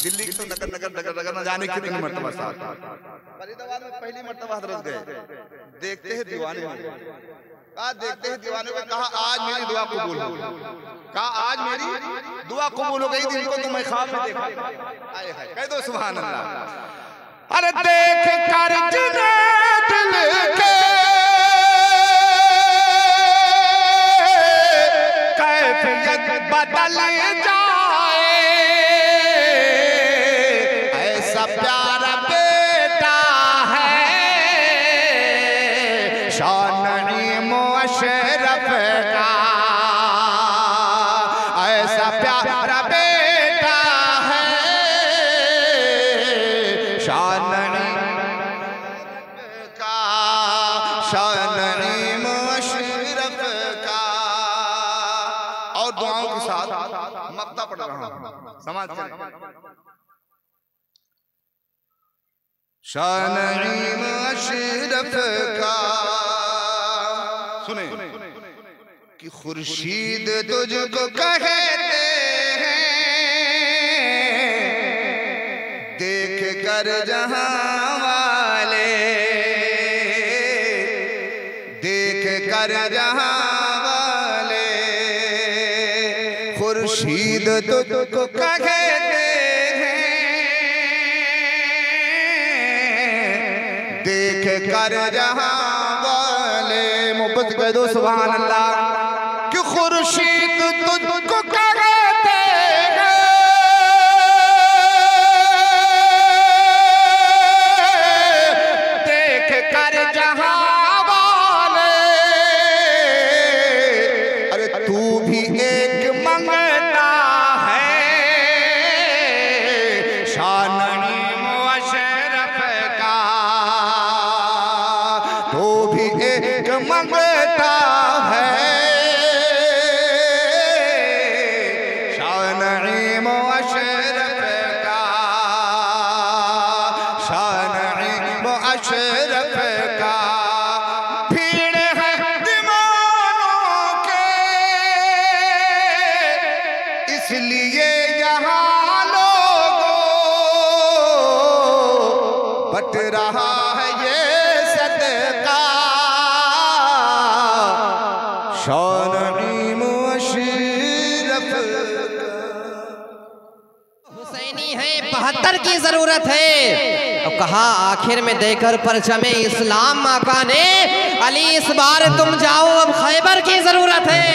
दिल्ली की तो नगर नगर नगर नगर न जाने कितनी मर्तबा साथ, फरीदाबाद में पहली मर्तबा हजरत गए, देखते हैं दीवाने हो गए। कहा देखते हैं दीवाने को, कहा आज मेरी दुआ कबूल हो, कहा आज मेरी दुआ कबूल हो गई थी, इनको तो मैं ख्वाब में देखा। आए हाय, कह दो सुभान अल्लाह। अरे देख कर जिन्हें दिल के कैफियत बदल जाए, ऐसा प्यारा बेटा है शान-ए मुशर्रफ का, ऐसा प्यारा बेटा है शान-ए का, शान-ए मुशर्रफ का। और दुआओं के साथ मक्ता पढ़ रहा हूं, समाज शान-ए मुशर्रफ का। सुने कि खुर्शीद तुझको कहते हैं, देख कर जहां वाले, देख कर जहां वाले, खुर्शीद तुझको कहते हैं, देख कर जहां वाले। मोहब्बत कह दो सुभान अल्लाह। कि खुर्शीद तुझको कहते हैं, देख कर जहां वाले। अरे तू भी एक मंगता है शान-ए मुशर्रफ का, तू भी एक मंगता है शान-ए मुशर्रफ का, शान-ए मुशर्रफ का। भीड़ है दीवानों के इसलिए यहाँ लोगों बट रहा है ये सदका शान-ए मुशर्रफ का। हुसैनी है 72 की जरूरत है। और कहा आखिर में देकर परचमे इस्लाम आका ने, अली इस बार तुम जाओ अब खैबर की जरूरत है।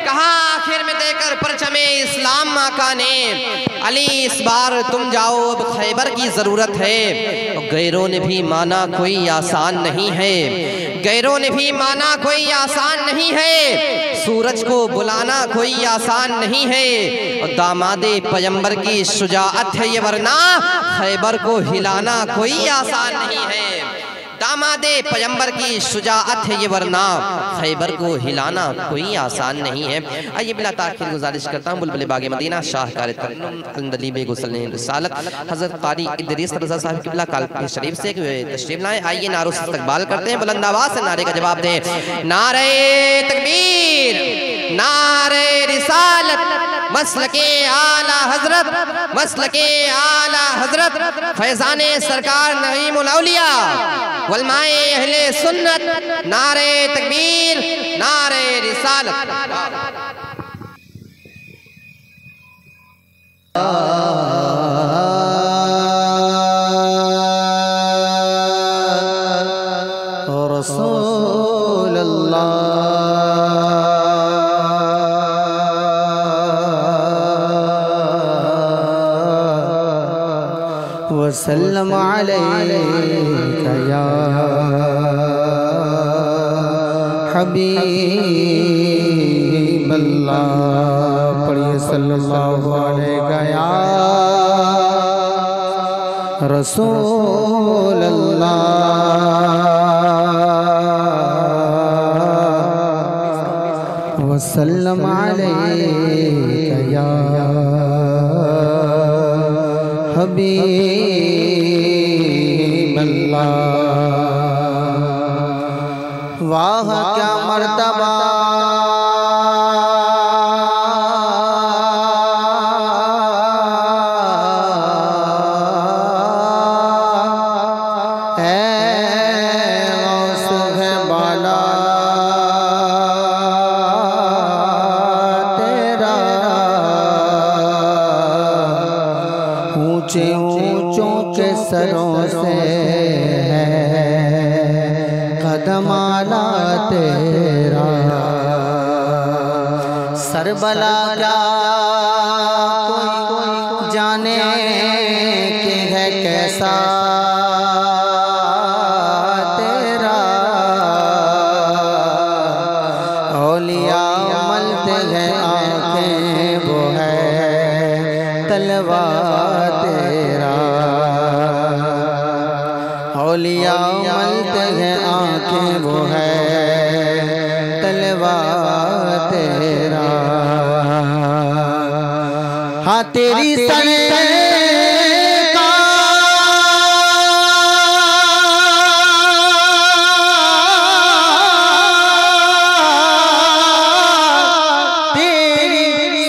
कहा आखिर में देकर परचमे इस्लाम आका ने, अली इस बार तुम जाओ अब खैबर की जरूरत है। और गैरों ने भी माना कोई आसान नहीं है, गैरों ने भी माना कोई आसान नहीं है, सूरज को बुलाना कोई आसान नहीं है। और दामादे पैगंबर की शुजाअत है ये, वरना खैबर को हिलाना कोई आसान नहीं है। दामादे पैगंबर की शुजाअत है ये, वरना खैबर को हिलाना कोई आसान नहीं है। आइए बिला ताखिर गुजारिश करता हूँ बुलबुल बागे मदीना शाहकार तरन्नुम गुस्ल रिसालत हज़रत क़ारी इदरीस रज़ा साहब क़िबला कालपी शरीफ से तशरीफ लाएं। आइए नारों से इस्तक़बाल करते हैं, बुलंद आवाज़ से नारे का जवाब दें। नारे तकबीर, नारे रिसालत, मसलके आला हजरत, मसलके आला हजरत फैज़ाने सरकार नईमुल औलिया वलमाए अहले सुन्नत। नारे तकबीर, नारे रिसालत। रसूल अल्लाह वसल्लम अलैका या हबीब अल्लाह। पढ़िए सल्लल्लाहु अलैका या रसूल अल्लाह वसल्लम अलैका या हबीब अल्लाह। वाह क्या मर्तबा ऊंचे ऊंचों के सरों से कदम आला तेरा। सरबला क्या कोई जाने कि है कैसा तेरा। औलिया मलते हैं आंखें वो है तलवा तेरा। औलिया मलते हैं आंखें वो है तलवा तेरा। हाँ तेरी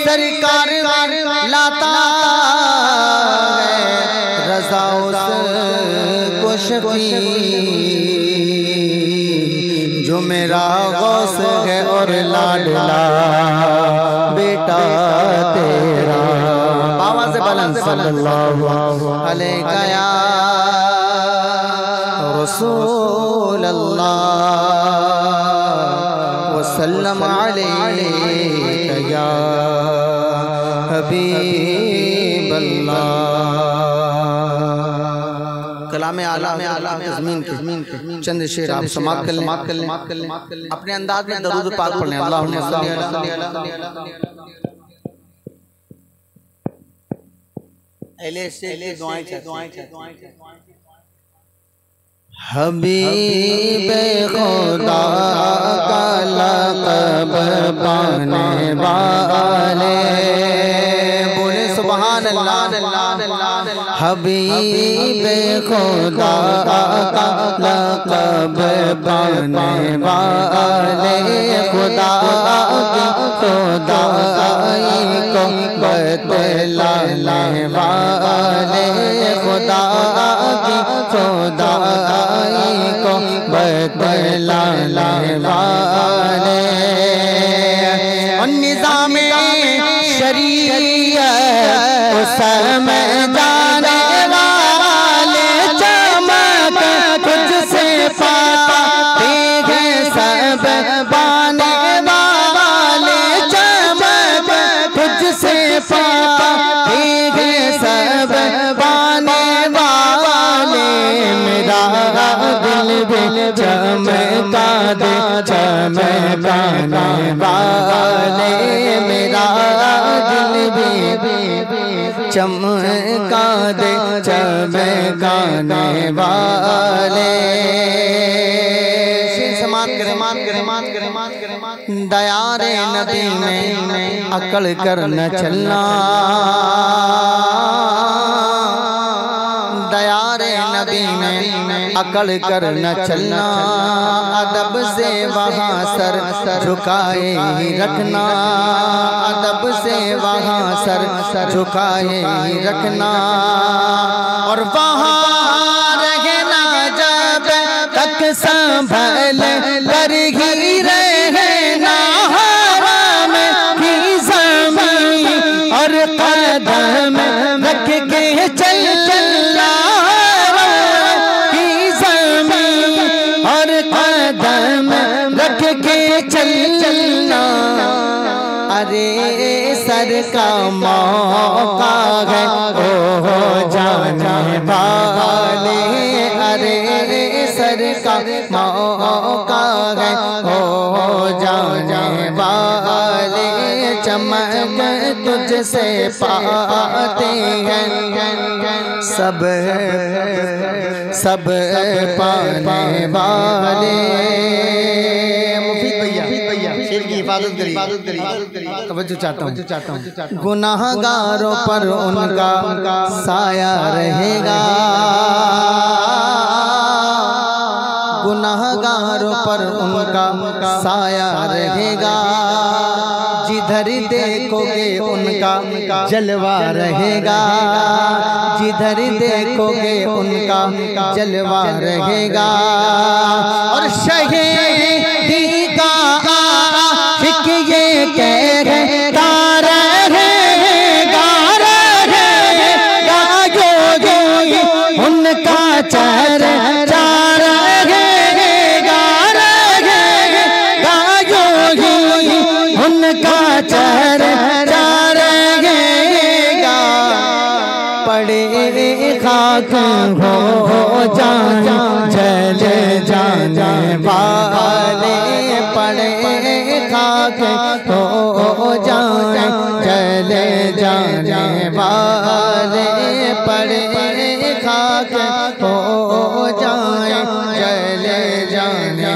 सरकार लाता है रज़ा उसको शफी जो मेरा गौस है और लाडला बेटा तेरा। बाबा से बुलंद सल्लल्लाहु अलैहि या रसूल अल्लाह वसल्लम अलैहि या हबीब अल्लाह। कलाम आला ज़मीन के चंद शेर आप समाप्त कर लें अपने अंदाज में दरूद पाक पढ़ लें। अल्लाहुम्मा सल्ली अला अहले से दुआएं हबीब खुदा का लक़ब पाने वाले बोले सुभान अल्लाह। हबीब खुदा का लक़ब पाने वाले खुदा की खुदाई को बतलाने वाले खुदा की खुदाई को बतलाने वाले और निज़ाम शरीयत उस में जाने वाले चमक तुझसे पाते हैं सब बाने वाले चमक तुझसे पाते हैं सब बाने वाले। मेरा दिल भी चमका दे चमकाने वाले मेरा दिल भी चमका दे चमकाने वाले। दयारे नबी में अकड़ कर न चलना दयारे नबी में अकड़ कर न चलना अदब से वहाँ सर झुकाए ही रखना अदब से वहाँ सर झुकाए ही रखना और वहाँ रहना जब तक संभल कर ही रहना हराम की ज़मीन और कदम रख के चलना की ज़मीन और कदम रख के चलना। अरे सर का मौका है ओ जाने वाले अरे सर का मौका है ओ जाने वाले चमक तुझसे पाते हैं सब पाने वाले। हिफाजत करिए तवज्जो चाहता हूँ। गुनाहगारों पर उनका साया रहेगा गुनाहगारों पर उनका साया रहेगा जिधर देखोगे उनका जलवा रहेगा जिधर देखोगे उनका जलवा रहेगा और शहीदी का आशिक ये कहता रहेगा पड़े खाक हो जाए चले जाने वाले पड़े खाक हो जाए चले जाने वाले पड़े खाक हो जाए चले जाने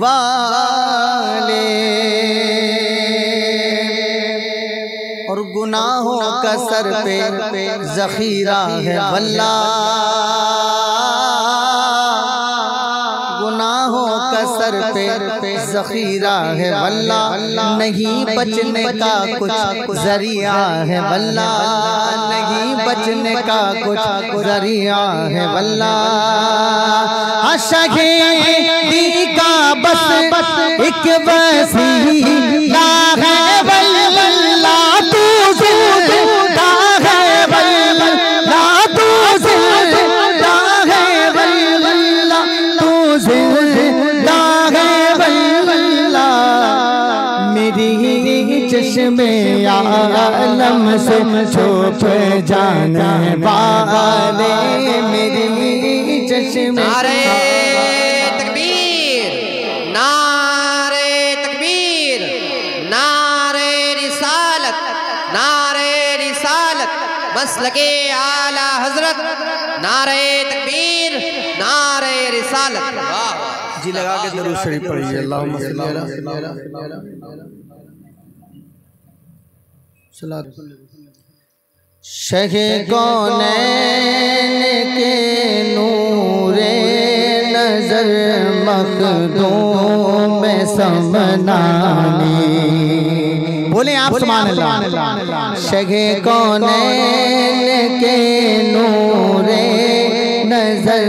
वाले। और गुनाहों का सर पे ज़ख़ीरा है वल्ला, गुनाहों का सर पे ज़ख़ीरा है वल्ला, नहीं बचने का कुछ ज़रिया है वल्ला, नहीं बचने का कुछ ज़रिया है वल्ला। शहीदी का बस एक वसीला है वल्ला, तू ज़िंदा है वल्ला, तू ज़िंदा है वल्ला, तू ज़िंदा है वल्ला। मेरी चश्मे आलम से छुप जाने वाले, मेरी चश्मे नारे तकबीर, नारे तकबीर, नारे रिसालत, नारे रिसालत, मसलके आला हजरत, नारे तकबीर, नारे रिसालत। वाह जी लगा के दरूद शरीफ पढ़िए। अल्लाहुम्मा सल्ली अला शहे कौनैन के नूरे नजर मखदूम में समनानी, बोले आप सुभान अल्लाह। शहे कौनैन के नूरे नजर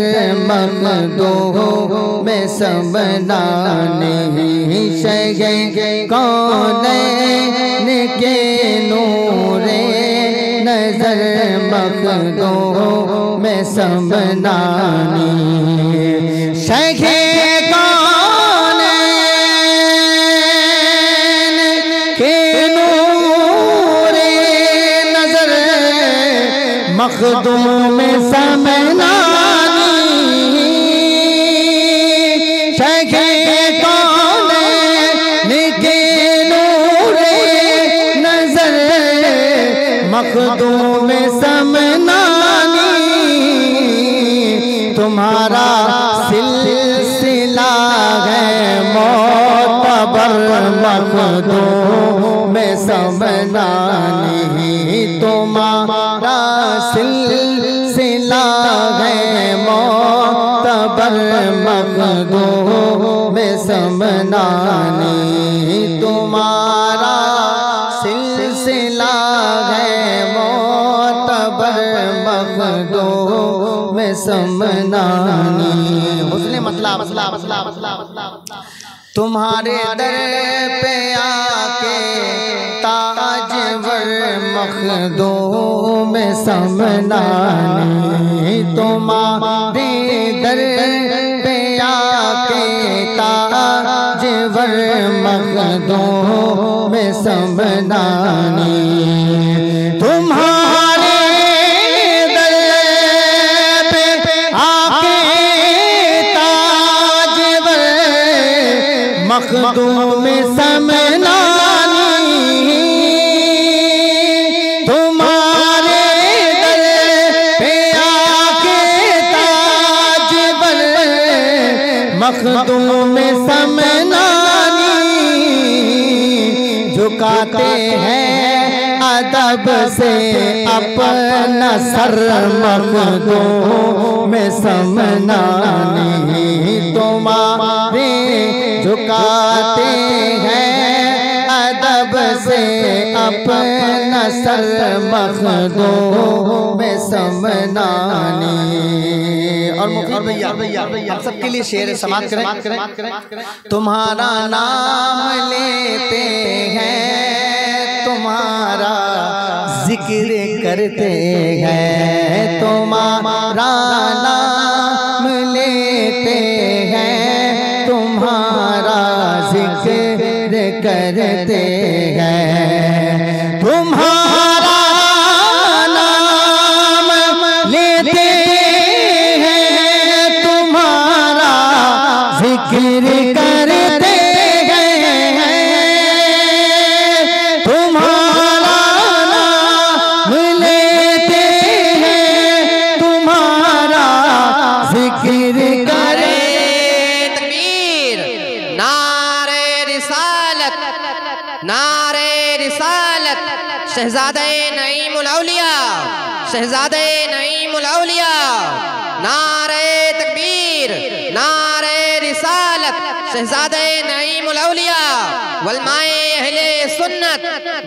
मखदूम में समनानी, शहे कौनैन के नूरे नजर मखदूम में समनानी, शहे कौनैन के नूरे नजर मखदूम में समनानी, शहे कौनैन के नूरे नजर मखदूम में समनानी। तुम्हारा सिलसिला है मोतबर मखदूम में समनानी, तुम्हारा सिलसिला है मोतबर मखदूम में समनानी, तुम्हारा सिलसिला है मोतबर मखदूम में समनानी। उसने मतलब तुम्हारे दर पे आके ताजवर मखदूम में समनानी, तुम्हारे दर पे आके ताजवर मखदूम में समनानी, तुम्हारे दर पे आके ताजवर मखदूम में समनानी, तुम्हारे दर पे आके ताजवर मखदूम में समनानी, झुकाते हैं अदब से अपना सर मखदूम में समनानी, तुम्हारे झुकाते हैं अदब से अपना सर मखदूम में समनानी। और मुफीद भैया हम सबके लिए शेर समाप्त करें। तुम्हारा नाम लेते हैं, तुम्हारा जिक्र करते हैं, तुम्हारा नाम लेते हैं, तुम्हारा जिक्र करते हैं, तुम्हारा नाम शहजादे नईमुल औलिया, शहजादे नईमुल औलिया। नारे तकबीर, नारे रिसालत, शहजादे नईमुल औलिया वलमाए अहले सुन्नत।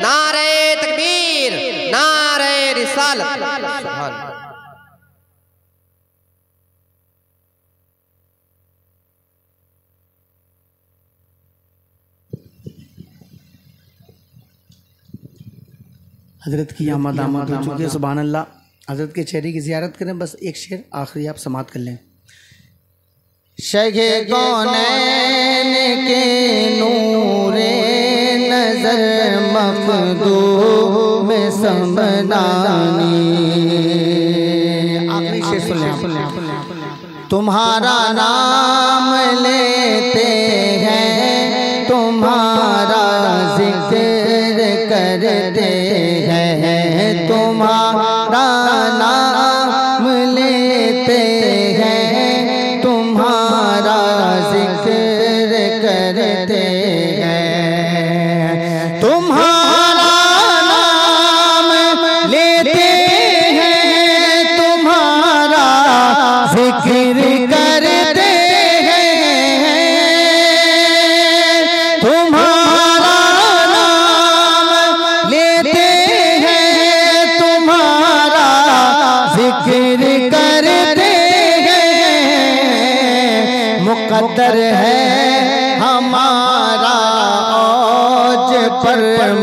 नारे तकबीर, नारे रिसालत। हज़रत की आमद आमद हो चुकी है, सुभान अल्लाह। हज़रत के चेहरे की ज़ियारत करें। बस एक शेर आखिरी आप समात कर लें। शगे कौनैन के नूरे नज़र मखदूम में समदानी। आखिरी शेर सुन लें। तुम्हारा नाम लेते हैं, तुम्हारा जिक्र करते हैं, तुम्हारा नाम लेते हैं, तुम्हारा जिक्र करते हैं, तुम्हारा नाम लेते हैं, तुम्हारा जिक्र करते हैं, तुम्हारा नाम लेते हैं, तुम्हारा जिक्र करते हैं। मुकद्दर है हमारा औज पर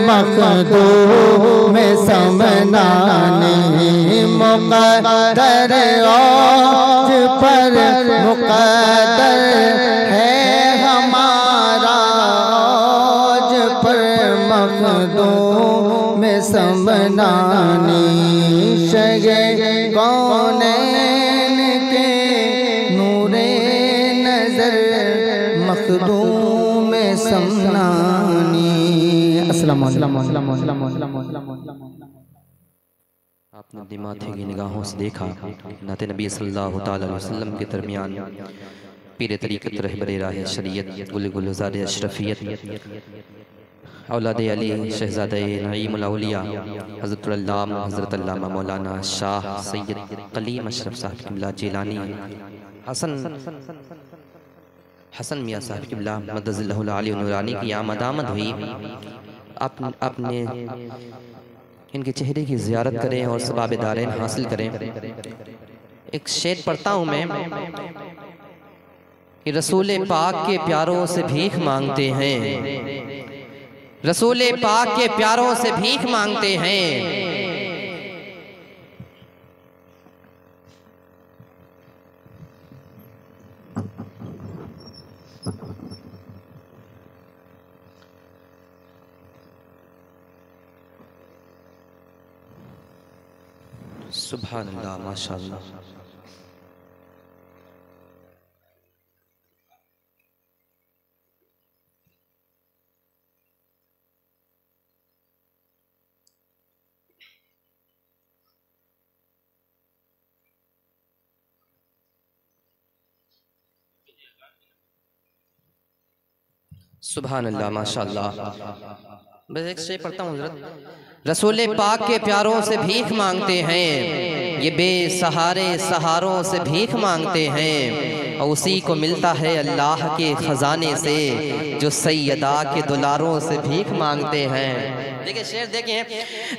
मखदूम में समनानी। मुकद्दर औज पर मुकद्दर है हमारा औज पर मखदूम में समनानी। शगे कौनैन के नूरे नज़र मखदूम में समनानी। अस्सलाम आपने दिमाथे की निगाहों से देखा नाते नबी सल्लल्लाहु तआला अलैहि वसल्लम के दरमियान पीर तरीक़त रहबर राह शरीयत गुलज़ार अशरफियत औलाद अली शहज़ादे नईमुल औलिया हज़रत अल्लामा मौलाना शाह सैयद कलीम अशरफ साहब क़िबला जिलानी हसन मियाँ साहब क़िबला मदज़िल्लहुल आली नूरानी की आमद हुई। आपने इनके चेहरे की ज़ियारत करें और सबाब दारैन हासिल करें। एक शेर पढ़ता हूँ मैं कि रसूल पाक के प्यारों से भीख मांगते हैं, रसूल पाक के प्यारों से भीख मांगते हैं। सुभान अल्लाह, माशाअल्लाह। सुभान अल्लाह, माशाअल्लाह। बस एक शेर पढ़ता हूँ हज़रत। रसूल पाक के प्यारों से भीख मांगते हैं, ये बेसहारे सहारों से भीख मांगते हैं, और उसी को मिलता है अल्लाह के ख़जाने से जो सैयदा के दुलारों से भीख मांगते हैं। देखिए शेर देखिए,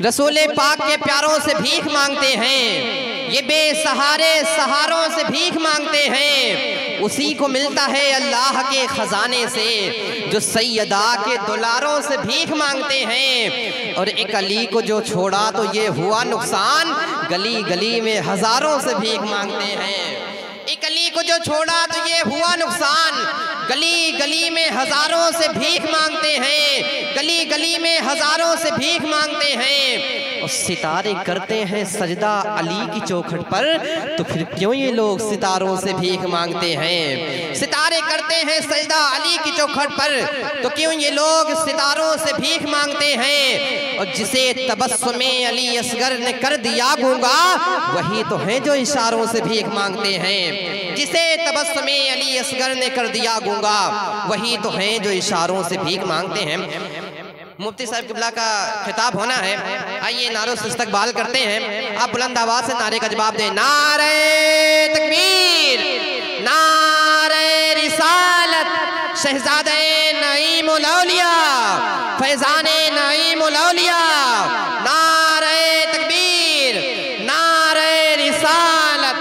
रसूल पाक के प्यारों से भीख मांगते हैं, ये बेसहारे सहारों से भीख मांगते हैं, उसी को मिलता है अल्लाह के ख़जाने से जो सैयदा के दुलारों से भीख मांगते हैं। और एक अली को जो छोड़ा तो ये हुआ नुकसान, गली गली में हजारों से भीख मांगते हैं। एक अली को जो छोड़ा तो ये हुआ नुकसान, गली गली में हजारों से भीख मांगते हैं, गली गली में हजारों से भीख मांगते हैं। और सितारे करते हैं सजदा अली की चौखट पर, तो फिर क्यों ये लोग सितारों से भीख मांगते हैं। सितारे करते हैं सजदा अली की चौखट पर, तो क्यों ये लोग सितारों से भीख मांगते हैं। और जिसे तबस्सुमे अली असगर ने कर दिया गूंगा, वही तो है जो इशारों से भीख मांगते हैं। जिसे तबस्सुमे अली असगर ने कर दिया गूंगा, वही तो है जो इशारों से भीख मांगते हैं। मुफ्ती साहब किबला का खिताब होना है। आइए नारों से इस्तकबाल करते हैं। आप बुलंद आवाज से नारे का जवाब दें। नारे तकबीर, नारे रिसालत, शहजादे नईमुल औलिया, फैजाने नईमुल औलिया, नारे तकबीर, नारे रिसालत।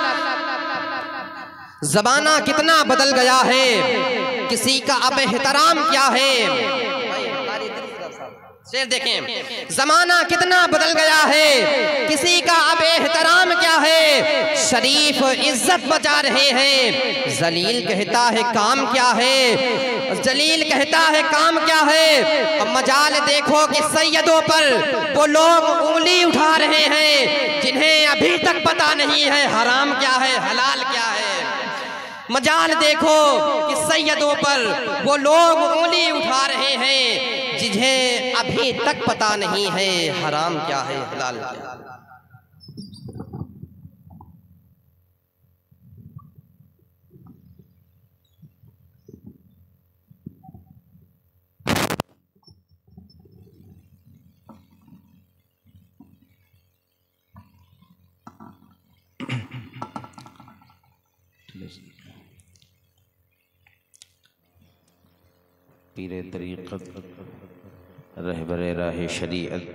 ज़माना कितना बदल गया है, किसी का अब एहतराम क्या है। शेर देखें, जमाना कितना बदल गया है, किसी का अब एहतराम क्या है। शरीफ इज्जत बचा रहे हैं, जलील कहता है काम क्या है, जलील कहता है काम क्या है। अब मजाल देखो कि सैयदों पर वो लोग उंगली उठा रहे हैं जिन्हें अभी तक पता नहीं है हराम क्या है, हलाल क्या है। मजाल देखो कि सैयदों पर वो लोग उंगली उठा रहे हैं जिन्हें अभी तक पता नहीं है हराम क्या है, हलाल क्या है। पीरे तरीक़त रहबर राह शरीअत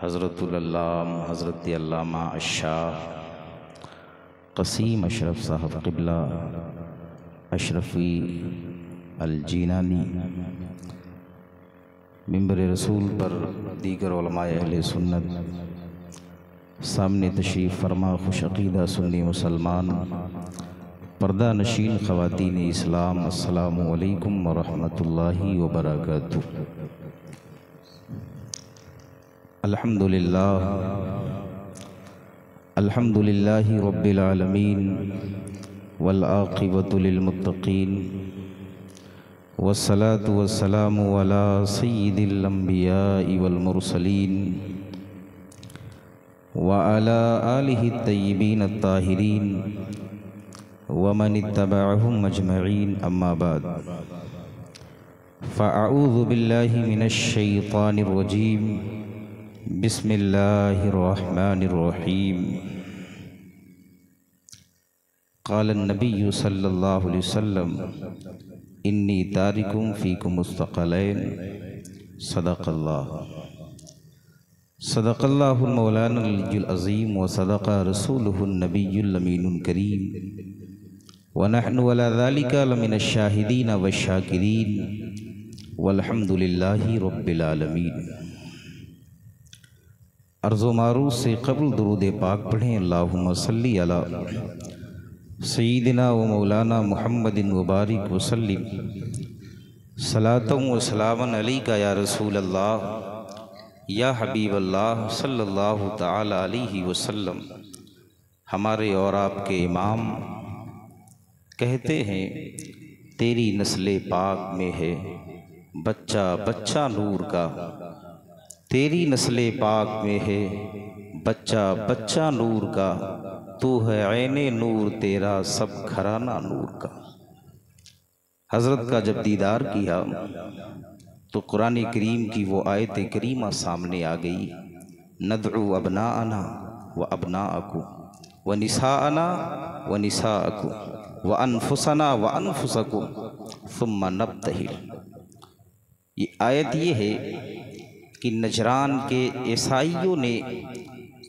हज़रतुल अल्लाम हज़रत अल्लामा अशाह क़सीम अशरफ साहब क़िबला अशरफ़ी अल-जीनानी मिंबर रसूल पर दीगर उलमाए अहले सुन्नत सामने तशरीफ़ फरमा खुश अक़ीदा सुन्नी मुसलमान पर्दा नशीन ख़वातीन इस्लाम, अस्सलामु अलैकुम व रहमतुल्लाहि व बरकातुहू। अल्हम्दुलिल्लाह, अल्हम्दुलिल्लाहि रब्बिल आलमीन वल आक़िबतु लिल मुत्तक़ीन वस्सलातु वस्सलामु अला सय्यिदिल अंबियाइ वल मुरसलीन व अला आलिहि तय्यिबीन अत्ताहिरीन वमन इत्तबअहुम अजमईन, अम्मा बाद। फ़अऊज़ु बिल्लाहि मिनश शैतानिर रजीम, बिस्मिल्लाहिर रहमानिर रहीम। क़ाल नबिय्यु सल्लल्लाहु अलैहि वसल्लम इन्नी तारिकुम फ़ीकुम मुस्तक़लैन, सदक़ल्लाह, सदक़ल्लाहुल मौलानाल अज़ीम व सदक़ा रसूलुहुन नबियुल अमीनुल करीम व नहनु अला ज़ालिका लमिनश शाहिदीन व शाकिरीन वल्हम्दुलिल्लाहि रब्बिल आलमीन। अर्ज़ो मारूफ़ से क़ब्ल दुरूद पाक पढ़ें। अल्लाहुम्मा सल्ली अला सय्यिदिना व मौलाना मुहम्मदिन व बारिक व सल्लिम सलातन व सलामन अलैका या रसूल अल्लाह या हबीब अल्लाह सल्लल्लाहु तआला अलैहि वसल्लम। हमारे और आपके इमाम कहते हैं तेरी नस्ले पाक में है बच्चा बच्चा नूर का, तेरी नस्ले पाक में है बच्चा बच्चा नूर का, तू है ऐने नूर तेरा सब घराना नूर का। हज़रत का जब दीदार किया तो कुरान करीम की वो आयत करीमा सामने आ गई। नदउ अबनाअना व अबनाअकुम व निसाअना व निसाअकुम व अनफुसना व अनफुसकुम सुम्मा नब्तहिल। ये आयत ये है कि नजरान के ईसाइयों ने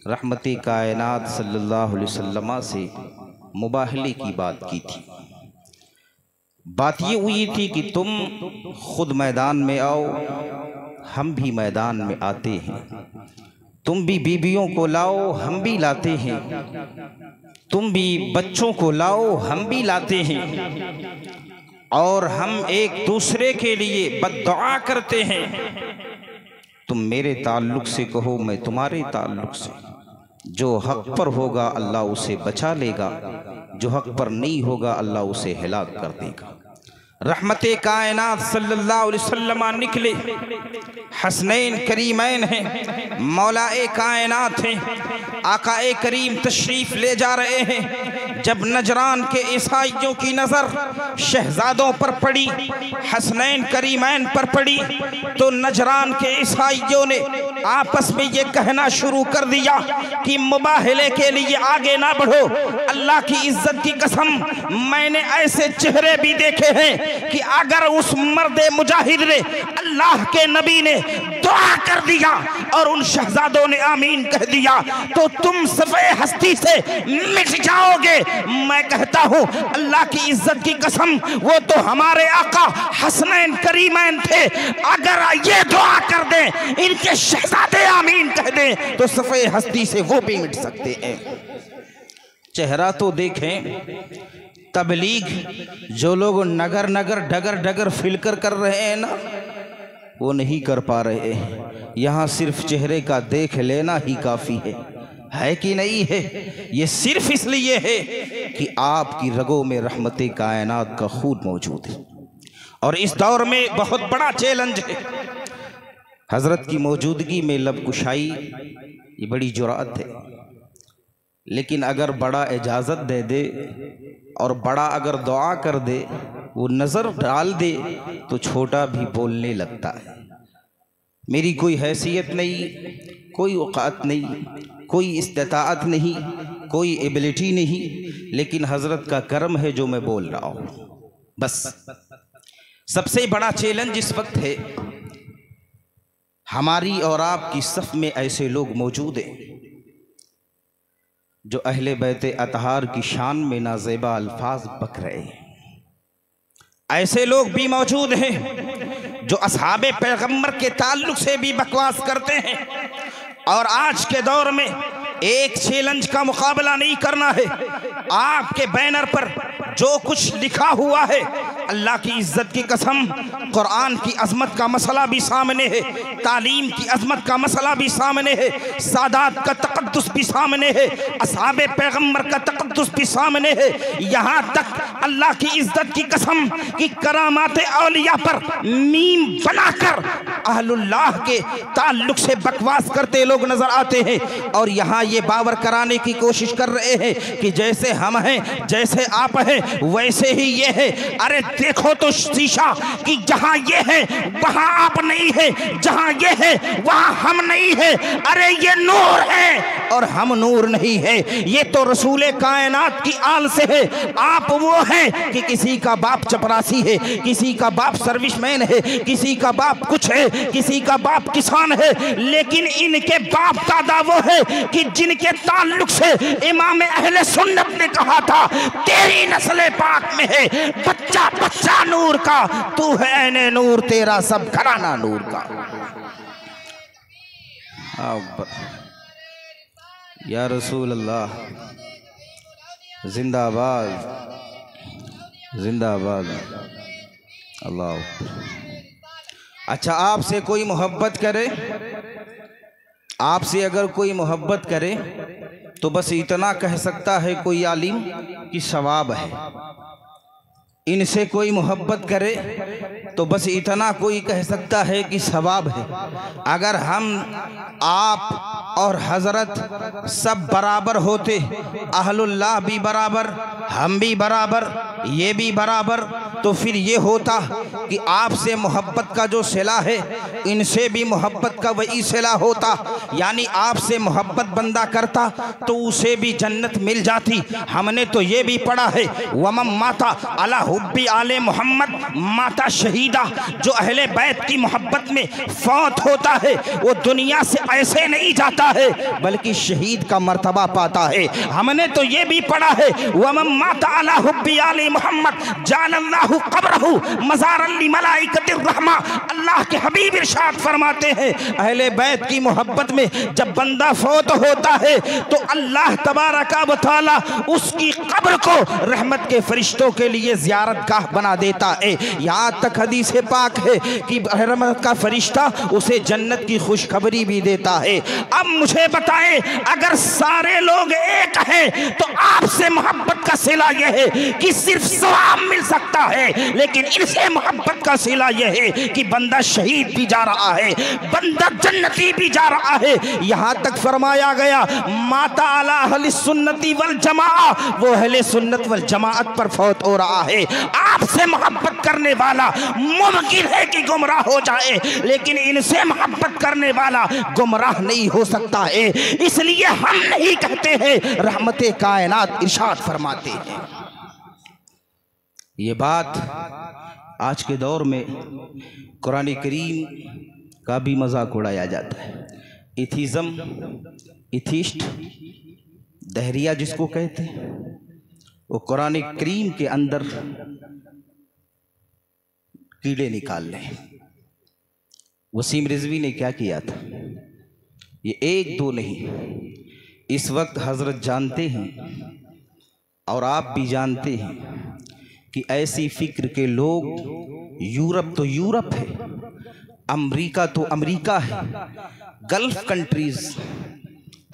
रहमते कायनात सल्लल्लाहु अलैहि वसल्लम से मुबाहले की बात की थी। बात ये हुई थी कि तुम खुद मैदान में आओ, हम भी मैदान में आते हैं। तुम भी बीबियों को लाओ, हम भी लाते हैं। तुम भी बच्चों को लाओ, हम भी लाते हैं। और हम एक दूसरे के लिए बद्दुआ करते हैं। तुम मेरे ताल्लुक से कहो, मैं तुम्हारे ताल्लुक से। जो हक पर होगा अल्लाह उसे बचा लेगा, जो हक पर नहीं होगा अल्लाह उसे हिलाक कर देगा। रहमते कायनात सल्लल्लाहु अलैहि वसल्लम निकले। हसनैन करीमैन हैं, मौलाए कायनात हैं, आकाए करीम तशरीफ ले जा रहे हैं। जब नजरान के ईसाइयों की नज़र शहजादों पर पड़ी, हसनैन करीमैन पर पड़ी, तो नजरान के ईसाइयों ने आपस में ये कहना शुरू कर दिया कि मुबाहले के लिए आगे ना बढ़ो। अल्लाह की इज्जत की कसम, मैंने ऐसे चेहरे भी देखे हैं कि अगर उस मर्दे मुजाहिद ने, अल्लाह के नबी ने दुआ कर दिया और उन शहजादों ने आमीन कह दिया तो तुम सफ़े हस्ती से मिट जाओगे। मैं कहता हूँ अल्लाह की इज्जत की कसम, वो तो हमारे आका हसनैन करीमैन थे। अगर ये दुआ कर दें, इनके शहजादे आमीन कह दें तो सफ़े हस्ती से वो भी मिट सकते हैं। चेहरा तो देखें। तबलीग जो लोग नगर नगर डगर डगर फिलकर कर रहे हैं ना, वो नहीं कर पा रहे हैं। यहाँ सिर्फ चेहरे का देख लेना ही काफ़ी है कि नहीं है? ये सिर्फ इसलिए है कि आपकी रगों में रहमते कायनात का खून मौजूद है। और इस दौर में बहुत बड़ा चैलेंज है। हज़रत की मौजूदगी में लब कुशाई ये बड़ी जुरात है, लेकिन अगर बड़ा इजाज़त दे दे और बड़ा अगर दुआ कर दे, वो नज़र डाल दे, तो छोटा भी बोलने लगता है। मेरी कोई हैसियत नहीं, कोई औकात नहीं, कोई इस्तिताअत नहीं, कोई एबिलिटी नहीं, लेकिन हज़रत का करम है जो मैं बोल रहा हूँ बस। सबसे बड़ा चैलेंज इस वक्त है, हमारी और आपकी सफ़ में ऐसे लोग मौजूद हैं जो अहले बैते अतहार की शान में नाज़ेबा अल्फाज बक रहे हैं। ऐसे लोग भी मौजूद हैं जो असहाबे पैगम्बर के ताल्लुक से भी बकवास करते हैं। और आज के दौर में एक चैलेंज का मुकाबला नहीं करना है। आपके बैनर पर जो कुछ लिखा हुआ है, अल्लाह की इज्जत की कसम, कुरान की अजमत का मसला भी सामने है, तालीम की अजमत का मसला भी सामने है, सादात का तक़द्दुस भी सामने है, असहाबे पैगम्बर का तक़द्दुस भी सामने है। यहाँ तक अल्लाह की इज्जत की कसम कि करामात औलिया पर मीम बनाकर अहलुल्लाह के ताल्लुक से बकवास करते लोग नजर आते हैं। और यहाँ ये बावर कराने की कोशिश कर रहे हैं कि जैसे हम हैं, जैसे आप हैं, वैसे ही ये है। अरे देखो तो शीशा कि जहाँ ये है वहाँ आप नहीं है, जहाँ ये है वहाँ हम नहीं है। अरे ये नूर है और हम नूर नहीं है। ये तो रसूले कायनात की आल से है। आप वो हैं कि किसी का बाप चपरासी है, किसी का बाप सर्विसमैन है, किसी का बाप कुछ है, किसी का बाप किसान है, लेकिन इनके बाप दादा वो है कि जिनके ताल्लुक से इमाम अहले सुन्नत ने कहा था तेरी नस्ल पाक में है बच्चा बच्चा नूर का, तू है ऐने नूर, तेरा सब घराना नूर का। या रसूल अल्लाह, जिंदाबाद जिंदाबाद, अल्लाह। अच्छा, आपसे कोई मोहब्बत करे, आपसे अगर कोई मोहब्बत करे तो बस इतना कह सकता है कोई आलिम कि सवाब है। इनसे कोई मोहब्बत करे तो बस इतना कोई कह सकता है कि सवाब है। अगर हम आप और हज़रत सब बराबर होते, अहलुल्लाह भी बराबर, हम भी बराबर, ये भी बराबर, तो फिर ये होता कि आपसे मोहब्बत का जो सिला है इनसे भी मोहब्बत का वही सिला होता। यानी आपसे मोहब्बत बंदा करता तो उसे भी जन्नत मिल जाती। हमने तो ये भी पढ़ा है, वमम माता अला हुब्बी आले मोहम्मद माता शहीदा। जो अहले बैत की मोहब्बत में फौत होता है वो दुनिया से ऐसे नहीं जाता है बल्कि शहीद का मर्तबा पाता है। हमने तो ये भी पढ़ा है, वमम माता अला हुब्बी आले मोहम्मद जालल्लाहु कब्रहु मज़ारन लि मलाइकतिर रहमा। अल्लाह के हबीब इरशाद फरमाते हैं, अहले बैत की मोहब्बत में जब बंदा फौत होता है तो अल्लाह तबारका व तआला उसकी कब्र को रहमत के फरिश्तों के लिए ज़ियारत गाह बना देता है। यहाँ तक हदीस पाक है कि रहमत का फरिश्ता उसे जन्नत की खुशखबरी भी देता है। अब मुझे बताएं, अगर सारे लोग एक हैं तो आपसे मोहब्बत का सिला यह है कि सिर्फ सवाब मिल सकता है। है, लेकिन इनसे मोहब्बत का सिला यह है कि बंदा शहीद भी जा रहा है, बंदा जन्नती भी जा रहा है। यहाँ तक फरमाया गया माता अला अहले सुन्नती वल जमा, वो अहले सुन्नत वल जमाअत पर फौत हो रहा है। आपसे मोहब्बत करने वाला मुमकिन है कि गुमराह हो जाए, लेकिन इनसे मोहब्बत करने वाला गुमराह नहीं हो सकता है। इसलिए हम नहीं कहते हैं, रहमते कायनात इरशाद फरमाते हैं। ये बात आज के दौर में कुरान करीम का भी मजाक उड़ाया जाता है। एथिज़म, एथिस्ट, दहरिया जिसको कहते हैं, वो कुरान करीम के अंदर कीड़े निकाल रहे हैं। वसीम रिजवी ने क्या किया था, ये एक दो नहीं, इस वक्त हजरत जानते हैं और आप भी जानते हैं कि ऐसी फिक्र के लोग यूरोप तो यूरोप है, अमेरिका तो अमेरिका है, गल्फ कंट्रीज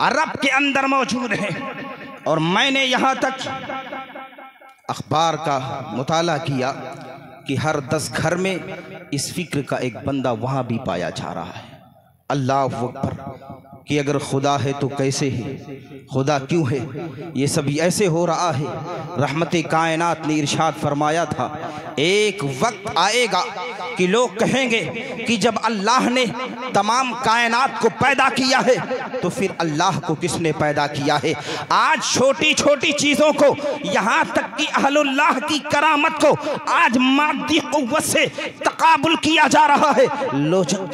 अरब के अंदर मौजूद है। और मैंने यहाँ तक अखबार का मुताला किया कि हर 10 घर में इस फिक्र का एक बंदा वहाँ भी पाया जा रहा है। अल्लाह अकबर कि अगर खुदा है तो कैसे है, खुदा क्यों है, ये सब ऐसे हो रहा है। रहमते कायनात ने इरशाद फरमाया था, एक वक्त आएगा कि लोग कहेंगे कि जब अल्लाह ने तमाम कायनात को पैदा किया है तो फिर अल्लाह को किसने पैदा किया है। आज छोटी छोटी चीज़ों को, यहाँ तक कि अहलुल्लाह की करामत को आज मादी कुव्वत से तकाबुल किया जा रहा है।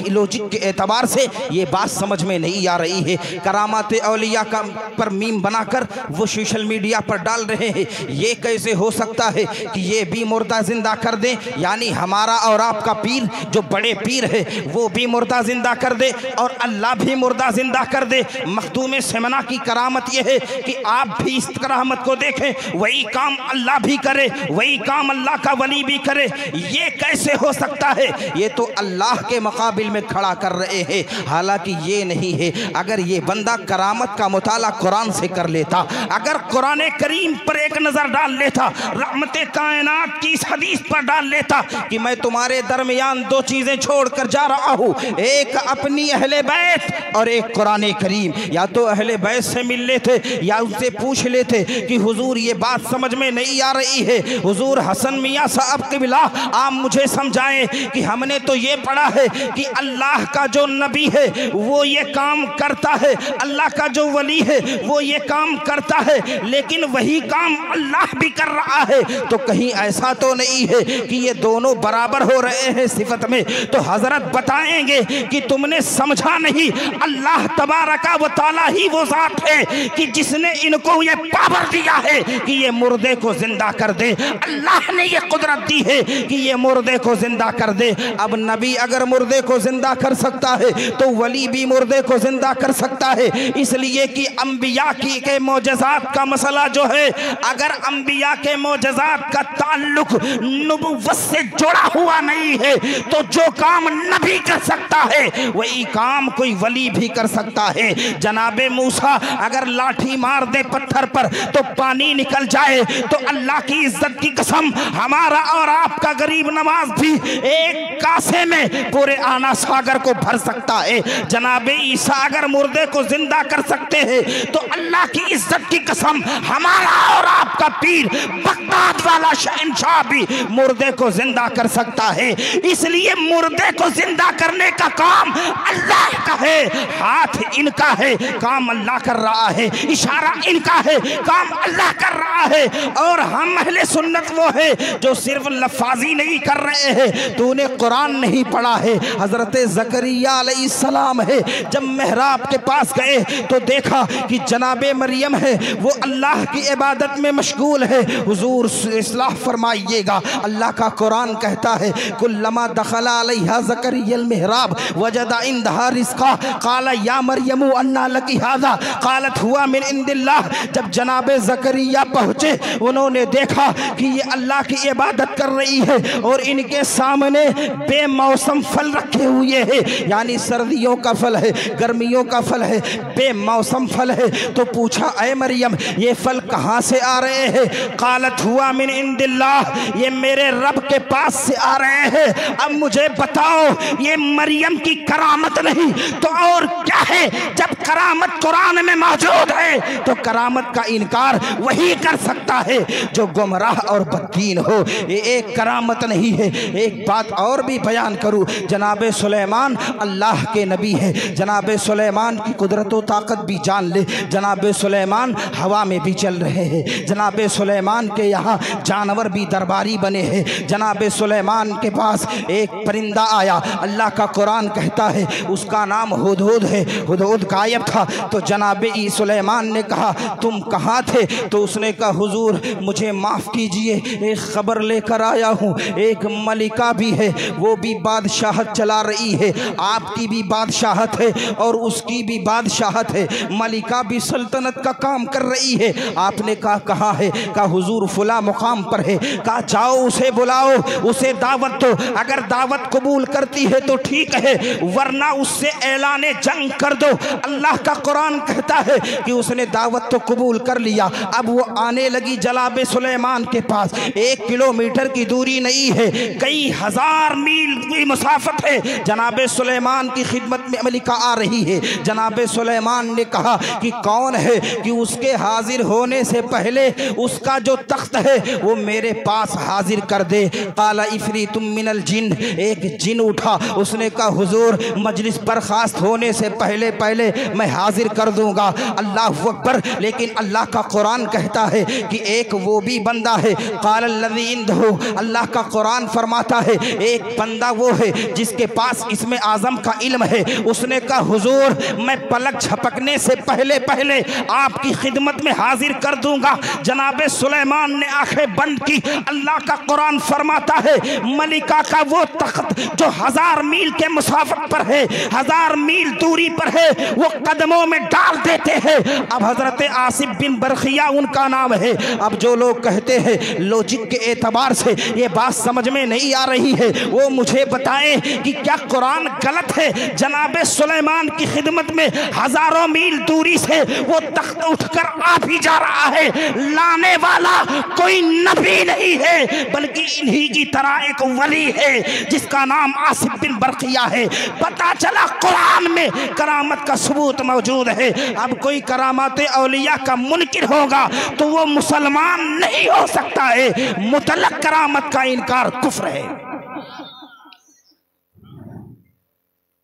लॉजिक के एतबार से ये बात समझ में नहीं आ रही है। करामात औलिया का पर मीम बनाकर वो सोशल मीडिया पर डाल रहे हैं। ये कैसे हो सकता है कि ये भी मुर्दा जिंदा कर दे, यानी हमारा और आपका पीर जो बड़े पीर है वो भी मुर्दा जिंदा कर दे और अल्लाह भी मुर्दा जिंदा कर दे। मखदूम सेमना की करामत ये है कि आप भी इस करामत को देखें, वही काम अल्लाह भी करे, वही काम अल्लाह का वली भी करे। ये कैसे हो सकता है, ये तो अल्लाह के मुकाबिल में खड़ा कर रहे हैं, हालांकि ये नहीं है। अगर ये बंदा करामत का मुताला कुरान से कर लेता, अगर कुरान करीम पर एक नजर डाल लेता, रहमते कायनात की इस हदीस पर डाल लेता कि मैं तुम्हारे दरमियान दो चीजें छोड़कर जा रहा हूँ, एक अपनी अहले बैत और एक कुरान करीम। या तो अहले बैत से मिल लेते या उनसे पूछ लेते कि हुजूर ये बात समझ में नहीं आ रही है, हुजूर हसन मियाँ साहब क़िबला आप मुझे समझाएं कि हमने तो ये पढ़ा है कि अल्लाह का जो नबी है वो ये काम करता है, अल्लाह का जो वली है वो ये काम करता है, लेकिन वही काम अल्लाह भी कर रहा है। तो कहीं ऐसा तो नहीं है कि ये दोनों बराबर हो रहे हैं सिफत में। तो हजरत बताएंगे कि तुमने समझा नहीं, अल्लाह तबारका व तआला ही वो जात है कि जिसने इनको ये पावर दिया है कि ये मुर्दे को जिंदा कर दे। अल्लाह ने ये कुदरत दी है कि ये मुर्दे को जिंदा कर दे। अब नबी अगर मुर्दे को जिंदा कर सकता है तो वली भी मुर्दे को जिंदा कर सकता है, इसलिए कि अंबिया की के मोजज़ात का मसला जो है, अगर अंबिया के मोजज़ात का ताल्लुक नबुव्वत से जुड़ा हुआ नहीं है तो जो काम नबी कर सकता है वही काम कोई वली भी कर सकता है। जनाबे मूसा अगर लाठी मार दे पत्थर पर तो पानी निकल जाए, तो अल्लाह की इज्जत की कसम हमारा और आपका गरीब नवाज भी एक कासे में पूरे आना सागर को भर सकता है। जनाबे ईसा अगर मुर्दे को जिंदा कर सकते हैं तो अल्लाह की इज्जत की कसम हमारा और आपका पीर बगदाद वाला शहंशाह भी मुर्दे को जिंदा कर सकता है। इसलिए मुर्दे को जिंदा करने का काम अल्लाह का है, हाथ इनका है, काम अल्लाह कर रहा है, इशारा इनका है, काम अल्लाह कर रहा है। और हम अहले सुन्नत वो है जो सिर्फ लफाजी नहीं कर रहे हैं। तूने कुरान नहीं पढ़ा है, हजरत ज़करिया अलैहिस्सलाम है, जब मेहराब के पास गए तो देखा कि जनाबे मरियम है वो अल्लाह की इबादत में मशगूल है। हुजूर इस्लाह फरमाइएगा, अल्लाह का कुरान कहता है कुल्लमा दखला अलैहा ज़करियल मेहराब वजदा इंदहा रिज़्क़ा क़ाला या मरियमु अन्ना लकी हाज़ा क़ालत हुआ मिन इंदिल्लाह। जब जनाबे ज़करिया पहुँचे उन्होंने देखा कि ये अल्लाह की इबादत कर रही है और इनके सामने बेमौसम फल रखे हुए हैं, यानी सर्दियों का फल है, गर्मियों का फल है, बेमौसम फल है। तो पूछा ऐ मरियम ये फल कहाँ से आ रहे हैं? कालत हुआ मिन इंदिल्लाह, ये मेरे रब के पास से आ रहे हैं। अब मुझे बताओ ये मरियम की करामत नहीं तो और क्या है? जब करामत कुरान में मौजूद है तो करामत का इनकार वही कर सकता है जो गुमराह और बददीन हो। ये एक करामत नहीं है। एक बात और भी बयान करूं, जनाबे सुलेमान अल्लाह के नबी है। जनाबे सुलेमान की कुदरत व ताकत भी जान ले। जनाबे सुलेमान हवा में भी चल रहे हैं। जनाबे सुलेमान के यहाँ जानवर भी दरबारी बने हैं। जनाबे सुलेमान के पास एक परिंदा आया, अल्लाह का कुरान कहता है उसका नाम हुदहुद है। हुदहुद गायब था तो जनाबे सुलेमान ने कहा तुम कहाँ थे? तो उसने कहा हुजूर मुझे माफ़ कीजिए, एक खबर लेकर आया हूँ। एक मलिका भी है, वो भी बादशाहत चला रही है। आपकी भी बादशाहत है और उसकी भी बादशाहत है। मलिका भी सल्तनत का काम कर रही है। आपने कहा कहाँ है? कहा हुजूर फुला मुकाम पर है। कहा जाओ उसे बुलाओ, उसे दावत दो। अगर दावत कबूल करती है तो ठीक है, वरना उससे ऐलाने जंग कर दो। अल्लाह का कुरान कहता है कि उसने दावत तो कबूल कर लिया। अब वो आने लगी जनाबे सुलेमान के पास। 1 किलोमीटर की दूरी नहीं है, कई हजार मील की मुसाफत है। जनाबे सुलेमान की खिदमत में मलिका आ रही है। जनाबे सुलेमान ने कहा कि कौन है कि उसके हाजिर होने से पहले उसका जो तख्त है वो मेरे पास हाजिर कर दे। काला इफरीतुम मिनल जिन, एक जिन उठा, उसने कहा हुजूर मजलिस बर्खास्त होने से पहले पहले मैं हाजिर कर दूंगा। अल्लाह अकबर। लेकिन अल्लाह का कुरान कहता है कि एक वो भी बंदा है, कालल्लज़ी इंदहु, अल्लाह का कुरान फरमाता है एक बंदा वो है जिसके पास इसमें आज़म का इल्म है। उसने कहा हुजूर मैं पलक झपकने से पहले पहले आपकी खिदमत में हाजिर कर दूंगा। जनाबे सुलेमान ने आंखें बंद की। अल्लाह का कुरान फरमाता है मलिका का वो तख्त जो 1000 मील के मुसाफत पर है, 1000 मील दूरी पर है, वो कदमों में डाल देते हैं। अब हजरत आसिफ बिन बरखिया उनका नाम है। अब जो लोग कहते हैं लॉजिक के एतबार से ये बात समझ में नहीं आ रही है, वो मुझे बताएं कि क्या कुरान गलत है? जनाबे सुलेमान की खिदमत में हजारों मील दूरी से वो तख्त उठकर आ भी जा रहा है। लाने वाला कोई नबी नहीं है बल्कि इन्हीं की तरह एक वली है जिसका नाम आसिफ बिन बरखिया है। पता चला कुरान में करामत का सबूत मौजूद है। अब कोई करामात औलिया का मुनकिर होगा तो वो मुसलमान नहीं हो सकता है। मुतलक करामत का इनकार कुफ्र है।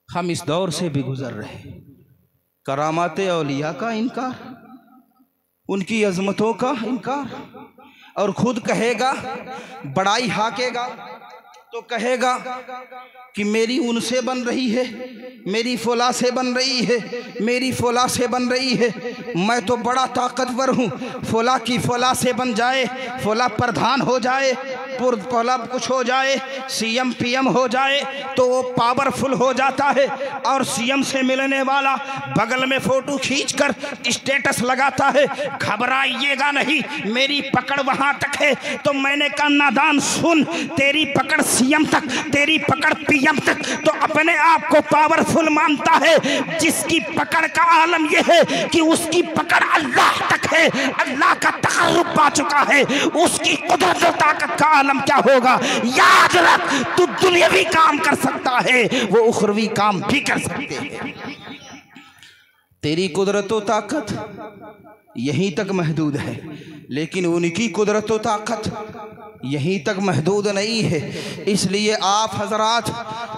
हम इस दौर से भी गुजर रहे। करामात औलिया का इनकार, उनकी अजमतों का इनकार, और खुद कहेगा बड़ाई हाकेगा तो कहेगा कि मेरी उनसे बन रही है, मेरी फौला से बन रही है, मेरी फौला से बन रही है। मैं तो बड़ा ताकतवर हूँ। फौला की फौला से बन जाए, फौला प्रधान हो जाए, फौला कुछ हो जाए, सीएम पीएम हो जाए तो वो पावरफुल हो जाता है। और सीएम से मिलने वाला बगल में फोटो खींचकर स्टेटस लगाता है। घबराइएगा नहीं, मेरी पकड़ वहाँ तक है। तो मैंने कहा नादान सुन, तेरी पकड़ सीएम तक, तेरी पकड़ पीएम तक, तो अपने आप को पावरफुल मानता है। जिसकी पकड़ का आलम यह है कि उसकी पकड़ अल्लाह तक है, अल्लाह का तक़र्रुब पा चुका है, उसकी कुदरत और ताकत का आलम क्या होगा। याद रख, तू दुनियावी काम कर सकता है, वो उखरवी काम भी कर सकते हैं। तेरी कुदरत और ताकत यहीं तक महदूद है, लेकिन उनकी कुदरत और ताकत यहीं तक महदूद नहीं है। इसलिए आप हजरात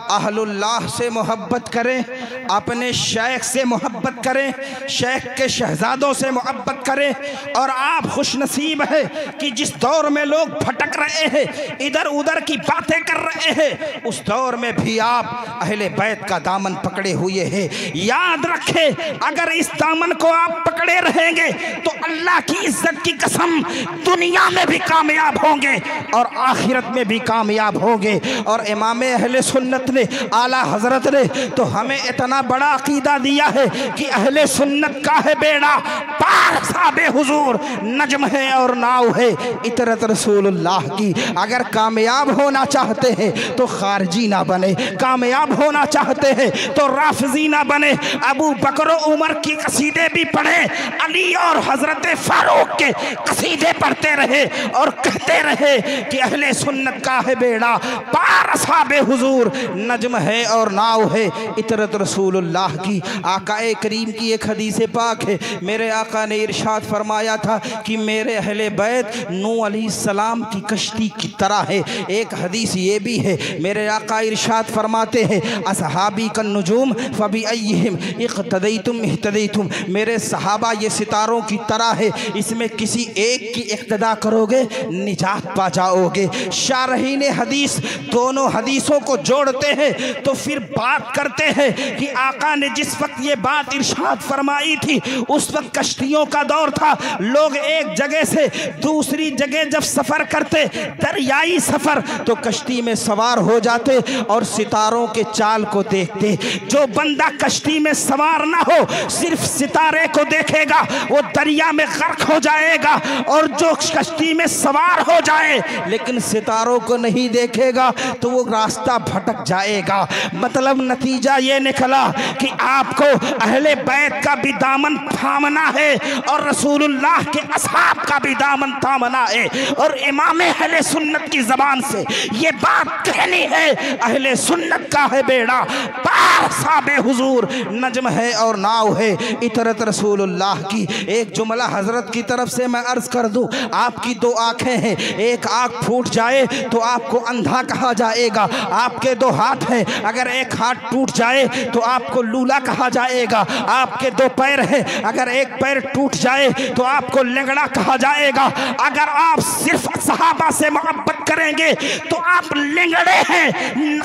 अहलुल्लाह से मोहब्बत करें, अपने शेख से मोहब्बत करें, शेख के शहजादों से मोहब्बत करें। और आप खुश नसीब है कि जिस दौर में लोग भटक रहे हैं, इधर उधर की बातें कर रहे हैं, उस दौर में भी आप अहले बैत का दामन पकड़े हुए हैं। याद रखें, अगर इस दामन को आप पकड़े रहेंगे तो अल्लाह की इज्जत की कसम दुनिया में भी कामयाब होंगे और आखिरत में भी कामयाब होंगे। और इमाम अहले सुन्नत ने, आला हजरत ने तो हमें इतना बड़ा अकीदा दिया है कि अहले सुन्नत का है बेड़ा पार सा असहाबे हुजूर नजम है और नाव है इतरत रसूलुल्लाह की। अगर कामयाब होना चाहते हैं तो खारजी ना बने, कामयाब होना चाहते हैं तो राफिजी ना बने। अबू बकर उमर की कसीदे भी पढ़े, अली और हजरत फारूक के कसीदे पढ़ते रहे और कहते रहे कि अहले सुन्नत का है बेड़ा पार असहाबे हुजूर नजम है और नाव है इतरत रसूलुल्लाह की। आकाए करीम की एक हदीस पाक है, मेरे आका ने इरशाद फरमाया था कि मेरे अहले बैत नूह अलैहिस्सलाम की कश्ती की तरह है। एक हदीस ये भी है, मेरे आका इरशाद फरमाते हैं असहाबी कन नुजूम फबी अय्यिहिम इक़्तदैतुम इह्तदैतुम, मेरे सहाबा ये सितारों की तरह है, इसमें किसी एक की इक़्तिदा करोगे निजात पा जाओगे। शारहीन हदीस दोनों हदीसों को जोड़ते हैं तो फिर बात करते हैं कि आका ने जिस वक्त ये बात इरशाद फरमाई थी उस वक्त कश्तियों का दौर था। लोग एक जगह से दूसरी जगह जब सफर करते दरियाई सफर तो कश्ती में सवार हो जाते और सितारों के चाल को देखते। जो बंदा कश्ती में सवार ना हो सिर्फ सितारे को देखेगा वो दरिया में गर्क हो जाएगा, और जो कश्ती में सवार हो जाए लेकिन सितारों को नहीं देखेगा तो वो रास्ता भटक जाएगा। मतलब नतीजा ये निकला कि आपको अहले बैत का भी दामन थामना है और रसूलुल्लाह के असहाब का भी दामन थामना है, और इमाम अहले सुन्नत की जबान से ये बात कहनी है अहले सुन्नत का है बेड़ा पार साबे हुजूर नजम है और नाव है इतरत रसूलुल्लाह की। एक जुमला हजरत की तरफ से मैं अर्ज कर दूं, आपकी दो आंखें हैं, एक आंख फूट जाए तो आपको अंधा कहा जाएगा। आपके दो हाथ हैं, अगर एक हाथ टूट जाए तो आपको लूला कहा जाएगा। आपके दो पैर हैं, अगर एक पैर टूट जाए तो आपको लंगड़ा कहा जाएगा। अगर आप सिर्फ सहाबा से मोहब्बत करेंगे तो आप लंगड़े हैं,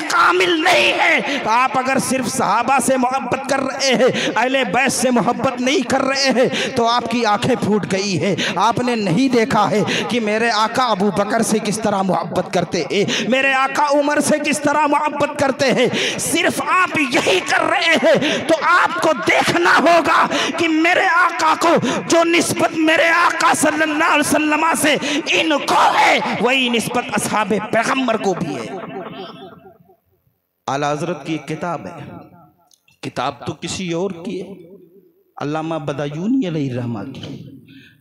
कामिल नहीं है। आप अगर सिर्फ सहाबा से मोहब्बत कर रहे हैं, अहले बैत से मोहब्बत नहीं कर रहे हैं तो आपकी आंखें फूट गई है। आपने नहीं देखा है कि मेरे आका अबू बकर से किस तरह मोहब्बत करते हैं, मेरे आका उमर से किस तरह मोहब्बत करते हैं। सिर्फ आप यही कर रहे हैं तो आपको देखना होगा कि मेरे आका को जो निस्बत मेरे आका सल्लल्लाहु अलैहि वसल्लम से इनको है वही निस्बत असहाबे पैगंबर को भी है। आला हजरत की एक किताब है, किताब तो किसी और की है, अल्लामा बदायूनी अलैहिर्रहमा की।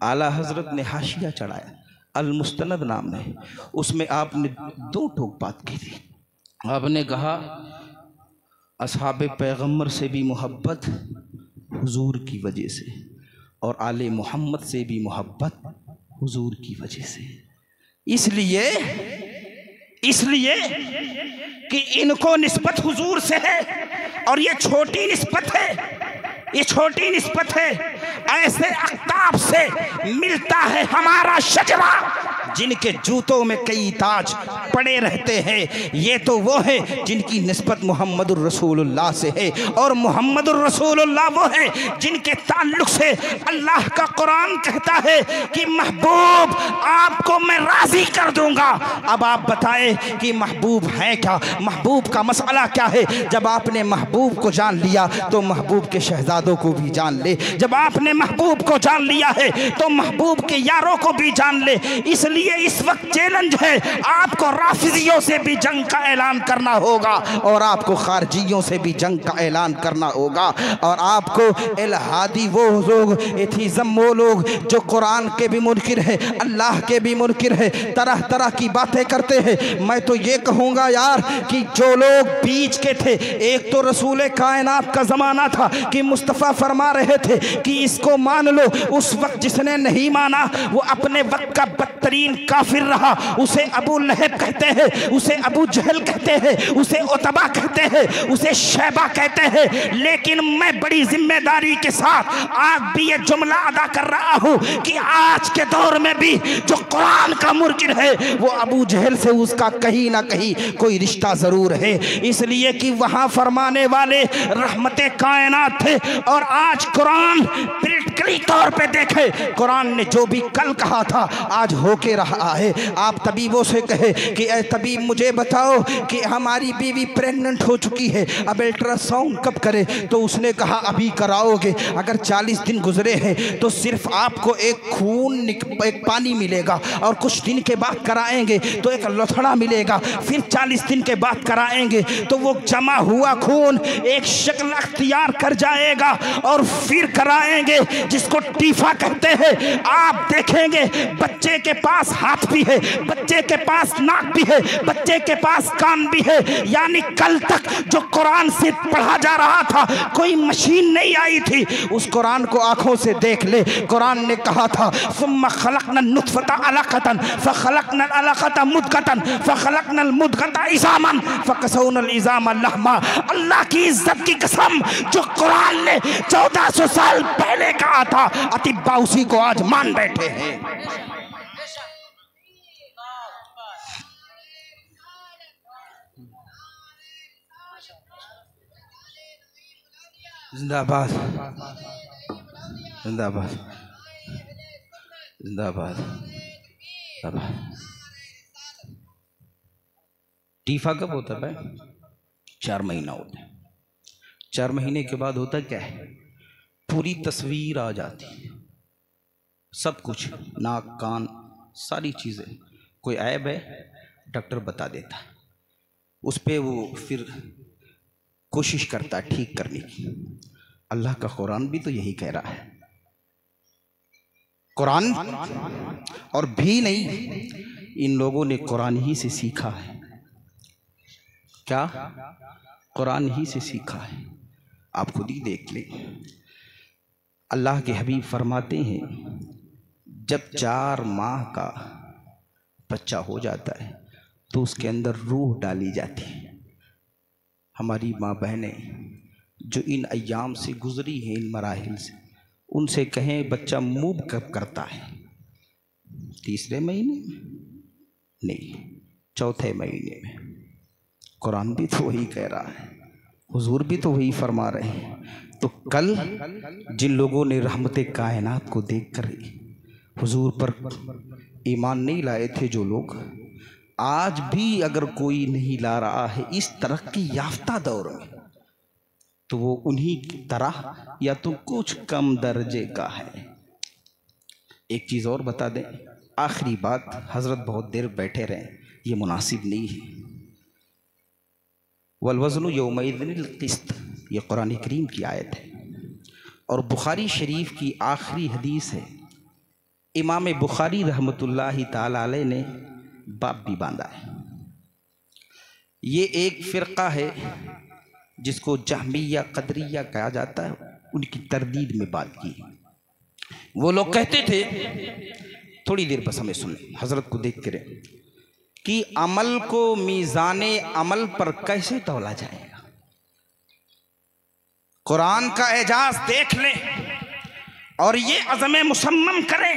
आला हजरत ने हाशिया चढ़ाया, अल मुस्तनद नाम है, उसमें आपने दो ठोक बात की थी। आपने कहा असहाबे पैगंबर से भी मोहब्बत हुजूर की वजह से और आले मोहम्मद से भी मोहब्बत हुजूर की वजह से। इसलिए कि इनको निस्बत हुजूर से है और ये छोटी निस्बत है, ये छोटी निस्बत है। ऐसे अख्ताब से मिलता है हमारा शजरा जिनके जूतों में कई ताज पड़े रहते हैं। ये तो वो है जिनकी निस्बत मोहम्मदुर रसूलुल्लाह से है, और मोहम्मदुर रसूलुल्लाह वो है जिनके ताल्लुक से अल्लाह का कुरान कहता है कि महबूब आपको मैं राजी कर दूंगा। अब आप बताएं कि महबूब है क्या, महबूब का मसला क्या है। जब आपने महबूब को जान लिया तो महबूब के शहजादों को भी जान ले, जब आपने महबूब को जान लिया है तो महबूब के यारों को भी जान ले। इसलिए इस वक्त चैलेंज है, आपको राफिजियों से भी जंग का ऐलान करना होगा और आपको खारजियों से भी जंग का ऐलान करना होगा, और आपको इल्हादी वो लोग, एथीज़म वो लोग जो कुरान के भी मुनकिर है, अल्लाह के भी मुनकिर है, तरह तरह की बातें करते हैं। मैं तो ये कहूँगा यार कि जो लोग बीच के थे, एक तो रसूल कायनात का ज़माना था कि मुस्तफ़ा फरमा रहे थे कि इसको मान लो, उस वक्त जिसने नहीं माना वो अपने वक्त का बदतरीन काफिर रहा। उसे अबू लहब कहते हैं, उसे अबू जहल कहते हैं, उसे उतबा कहते हैं, उसे शैबा कहते हैं। लेकिन मैं बड़ी जिम्मेदारी के साथ आज भी ये जुमला अदा कर रहा हूँ कि आज के दौर में भी जो कुरान का मुनकिर है वो अबू जहल से उसका कहीं ना कहीं कोई रिश्ता जरूर है। इसलिए कि वहाँ फरमाने वाले रहमते कायनात थे, और आज कुरान प्रैक्टिकली तौर पे देखे, कुरान ने जो भी कल कहा था आज होके रहा है। आप तबीबों से कहे कि ए तबीब मुझे बताओ कि हमारी बीवी प्रेग्नेंट हो चुकी है, अब अल्ट्रासाउंड कब करे? तो उसने कहा अभी कराओगे। अगर 40 दिन गुजरे हैं तो सिर्फ आपको एक खून एक पानी मिलेगा, और कुछ दिन के बाद कराएंगे तो एक लथड़ा मिलेगा, फिर 40 दिन के बाद कराएंगे तो वो जमा हुआ खून एक शक्ल अख्तियार कर जाएगा, और फिर कराएंगे जिसको टीफा कहते हैं। आप देखेंगे बच्चे के पास हाथ भी है, बच्चे के पास नाक भी है, बच्चे के पास कान भी है। यानी कल तक जो कुरान से पढ़ा जा रहा था, कोई मशीन नहीं आई थी, उस कुरान को आंखों से देख ले। कुरान ने कहा था सुम्मा खलक़नल नुत्फ़ता अलक़तन फ़खलक़नल अलक़ता मुद्ग़तन फ़खलक़नल मुद्ग़ता इज़ामन फ़कसौनल इज़ाम लहमा। अल्लाह की इज्जत की कसम, जो कुरान ने 1400 साल पहले कहा था, अतिब्बा उसी को आज मान बैठे हैं। जिंदाबाद जिंदाबाद जिंदाबाद जिंदाबाद। टीफा कब होता है? 4 महीना होता है। 4 महीने के बाद होता क्या है? पूरी तस्वीर आ जाती है, सब कुछ, नाक कान सारी चीज़ें। कोई ऐब है डॉक्टर बता देता है, उस पर वो फिर कोशिश करता है ठीक करने की। अल्लाह का कुरान भी तो यही कह रहा है। कुरान और भी नहीं, इन लोगों ने कुरान ही से सीखा है। क्या? कुरान ही से सीखा है। आप खुद ही देख लें। अल्लाह के हबीब फरमाते हैं जब 4 माह का बच्चा हो जाता है तो उसके अंदर रूह डाली जाती है। हमारी माँ बहनें जो इन अय्याम से गुजरी हैं, इन मराहिल से, उनसे कहें बच्चा मूव कब करता है? 3रे महीने नहीं, 4थे महीने में। कुरान भी तो वही कह रहा है, हुजूर भी तो वही फरमा रहे हैं। तो कल जिन लोगों ने रहमते कायनात को देखकर हुजूर पर ईमान नहीं लाए थे, जो लोग, आज भी अगर कोई नहीं ला रहा है इस तरक्की याफ्ता दौर में, तो वो उन्हीं की तरह या तो कुछ कम दर्जे का है। एक चीज़ और बता दें, आखिरी बात, हजरत बहुत देर बैठे रहे, ये मुनासिब नहीं है। वल वज़्नु यौमइज़िनिल क़िस्त, ये कुरान करीम की आयत है और बुखारी शरीफ की आखिरी हदीस है। इमाम बुखारी रहमतुल्लाहि ताला अलैह ने बाप भी बांधा है। ये एक फ़िरक़ा है जिसको जहमिया कदरिया कहा जाता है, उनकी तरदीद में बात की। वो लोग कहते थे, थोड़ी देर बस हमें सुन लें, हजरत को देख कर, कि अमल को मीज़ाने अमल पर कैसे तौला जाएगा। कुरान का एजाज देख लें और ये अज़म मुसम्मम करें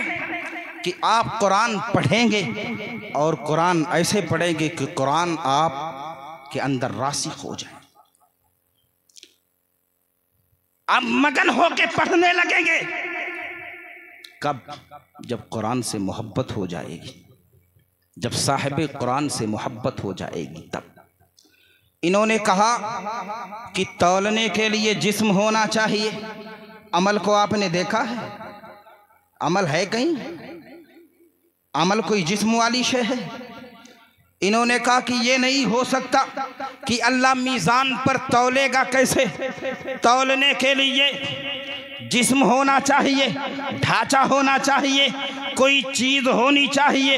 कि आप कुरान पढ़ेंगे और कुरान ऐसे पढ़ेंगे कि कुरान आप के अंदर रासिख हो जाए। आप मगन होके पढ़ने लगेंगे। कब? जब कुरान से मोहब्बत हो जाएगी, जब साहिब कुरान से मोहब्बत हो जाएगी तब। इन्होंने कहा कि तौलने के लिए जिस्म होना चाहिए। अमल को आपने देखा है? अमल है कहीं? अमल कोई जिस्म वाली शय है? इन्होंने कहा कि ये नहीं हो सकता कि अल्लाह मीज़ान पर तौलेगा कैसे? तौलने के लिए जिस्म होना चाहिए, ढांचा होना चाहिए, कोई चीज़ होनी चाहिए,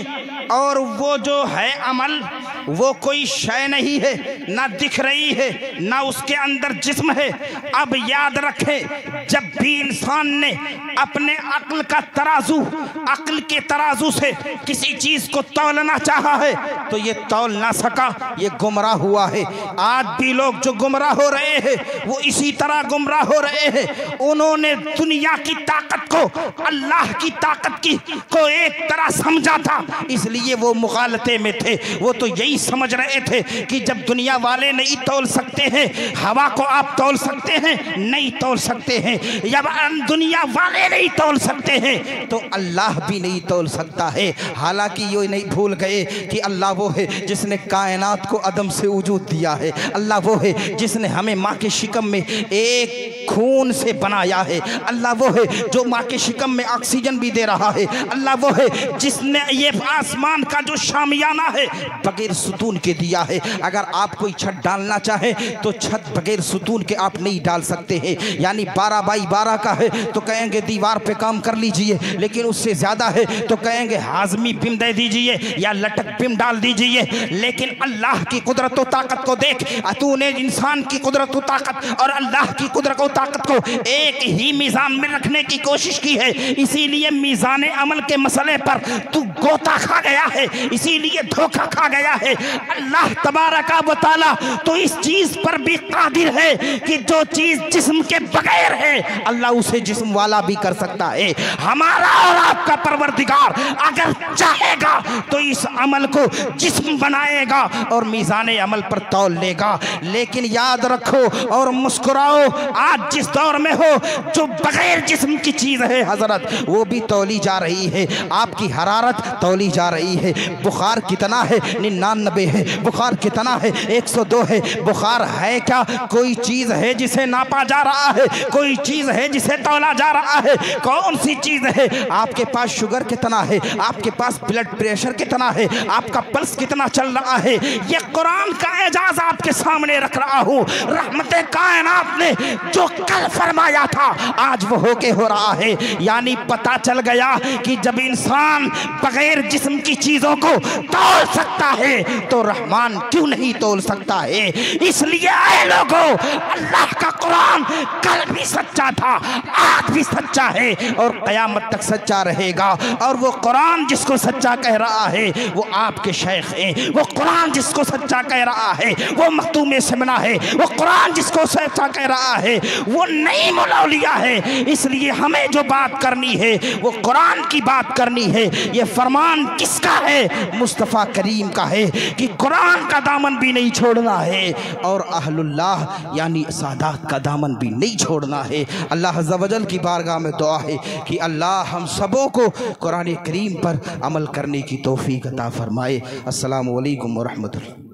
और वो जो है अमल वो कोई शय नहीं है, ना दिख रही है, ना उसके अंदर जिस्म है। अब याद रखें, जब भी इंसान ने अपने अक्ल का तराजू, अक्ल के तराजू से किसी चीज़ को तौलना चाहा है तो ये तौल ना सका, ये गुमराह हुआ है। आज भी लोग जो गुमराह हो रहे हैं वो इसी तरह गुमराह हो रहे हैं। उन्होंने दुनिया की ताकत को अल्लाह की ताकत की को एक तरह समझा था, इसलिए वो मुगालते में थे। वो तो यही यही समझ रहे थे कि जब दुनिया वाले नहीं तोल सकते हैं, हवा को आप तोल सकते हैं? नहीं तोल सकते हैं। जब दुनिया वाले नहीं तोल सकते हैं तो अल्लाह भी नहीं तोल सकता है। हालांकि ये नहीं भूल गए कि अल्लाह वो है जिसने कायनात को अदम से वजूद दिया है। अल्लाह वो है जिसने हमें माँ के शिकम में एक खून से बनाया है। अल्लाह वो है जो माँ के शिकम में ऑक्सीजन भी दे रहा है। अल्लाह वो है जिसने ये आसमान का जो शामियाना है बगैर सुतून के दिया है। अगर आप कोई छत डालना चाहे तो छत बगैर सुतून के आप नहीं डाल सकते हैं। यानी 12 बाई 12 का है तो कहेंगे दीवार पे काम कर लीजिए, लेकिन उससे ज़्यादा है तो कहेंगे हाजमी बिम दे दीजिए या लटक बिम डाल दीजिए। लेकिन अल्लाह की कुदरत और ताकत को देख, तूने इंसान की कुदरत और ताकत और अल्लाह की कुदरत और ताकत को एक ही मीज़ान में रखने की कोशिश की है। इसीलिए मीज़ान अमल के मसले पर तू गोता खा गया है, इसीलिए धोखा खा गया है। अल्लाह तबारका व तआला तो इस चीज़ पर भी कादिर है कि जो चीज़ जिस्म के बगैर है अल्लाह उसे जिस्म वाला भी कर सकता है। हमारा और आपका परवरदिगार अगर चाहेगा तो इस अमल को जिस्म बनाएगा और मीज़ान अमल पर तौल लेगा। लेकिन याद रखो और मुस्कुराओ, आज जिस दौर में हो जो बगैर जिस्म की चीज़ है हजरत वो भी तौली जा रही है। आपकी हरारत तौली जा रही है। बुखार कितना है? 99 है। बुखार कितना है? 102 है। बुखार है क्या? कोई चीज़ है जिसे नापा जा रहा है? कोई चीज़ है जिसे तौला जा रहा है? कौन सी चीज़ है? आपके पास शुगर कितना है? आपके पास ब्लड प्रेशर कितना है? आपका पल्स कितना चल रहा है? ये कुरान का एजाज आपके सामने रख रहा हूँ। रहमते कायनात ने जो कल फरमाया था आज वो होके हो रहा है। यानी पता चल गया कि जब इंसान बगैर जिस्म की चीजों को तोल सकता है तो रहमान क्यों नहीं तोल सकता है। इसलिए आए लोगों, अल्लाह का कुरान कल भी सच्चा था, आज भी सच्चा है और कयामत तक सच्चा रहेगा। और वो कुरान जिसको सच्चा कह रहा है वो आपके शेख हैं। वो कुरान जिसको सच्चा कह रहा है वो मखतूम सिमना है। वो कुरान जिसको सच्चा कह रहा है वो नई मौलविया है। इसलिए हमें जो बात करनी है वो कुरान की बात करनी है। ये फरमान किसका है? मुस्तफ़ा करीम का है कि कुरान का दामन भी नहीं छोड़ना है और अहलुल्लाह यानी सादात का दामन भी नहीं छोड़ना है। अल्लाह अज़्ज़ व जल की बारगाह में दुआ है कि अल्लाह हम सबों को कुरान करीम पर अमल करने की तौफीक अता फरमाए। अस्सलामु अलैकुम व रहमतुल्लाह।